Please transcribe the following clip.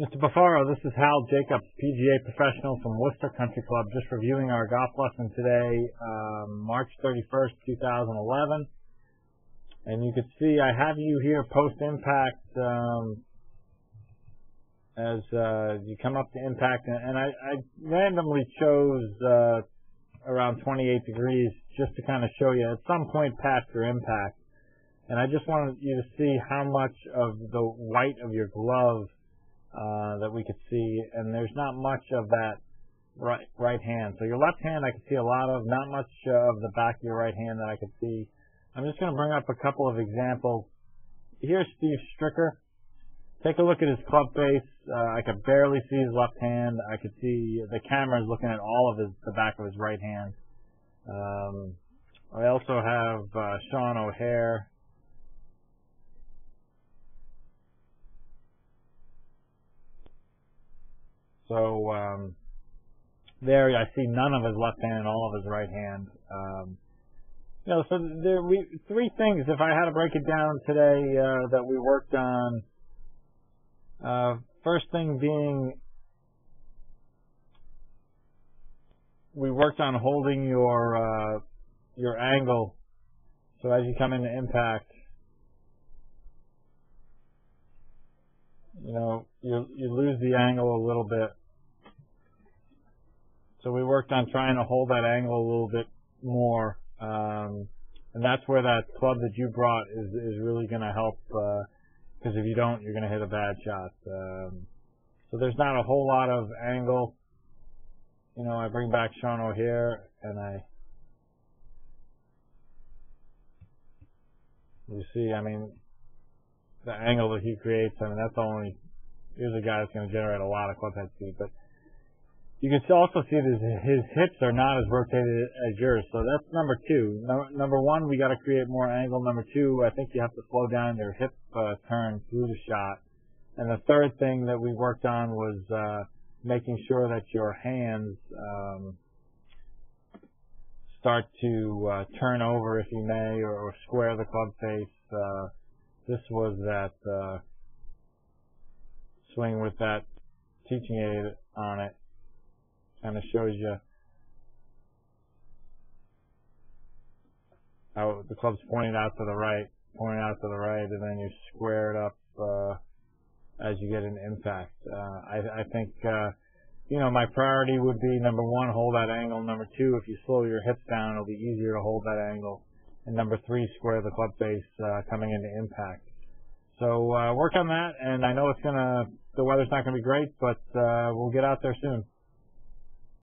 Mr. Bafaro, this is Hal Jacobs, PGA professional from Worcester Country Club, just reviewing our golf lesson today, March 31st, 2011. And you can see I have you here post-impact as you come up to impact. And I randomly chose around 28 degrees just to kind of show you at some point past your impact. And I just wanted you to see how much of the white of your glove that we could see, and there's not much of that right hand. So your left hand I could see a lot of, not much of the back of your right hand that I could see. I'm just going to bring up a couple of examples. Here's Steve Stricker. Take a look at his club face. I could barely see his left hand. I could see the camera is looking at all of the back of his right hand. I also have Sean O'Hare. So there I see none of his left hand and all of his right hand. So there three things, if I had to break it down today, that we worked on. First thing being, we worked on holding your angle. So as you come into impact, you lose the angle a little bit. So we worked on trying to hold that angle a little bit more, and that's where that club that you brought is really going to help, because if you don't, you're going to hit a bad shot. So there's not a whole lot of angle. I bring back Sean O'Hare, and you see, the angle that he creates, that's only, here's a guy that's going to generate a lot of club head speed, but you can also see that his hips are not as rotated as yours, so that's number two. Number one, we got to create more angle. Number two, I think you have to slow down your hip turn through the shot. And the third thing that we worked on was making sure that your hands start to turn over, if you may, or square the club face. This was that swing with that teaching aid on it. Kind of shows you how the club's pointing out to the right, and then you square it up as you get an impact. I think, my priority would be, number one, hold that angle. Number two, if you slow your hips down, it'll be easier to hold that angle. And number three, square the club face coming into impact. So work on that, and I know the weather's not going to be great, but we'll get out there soon.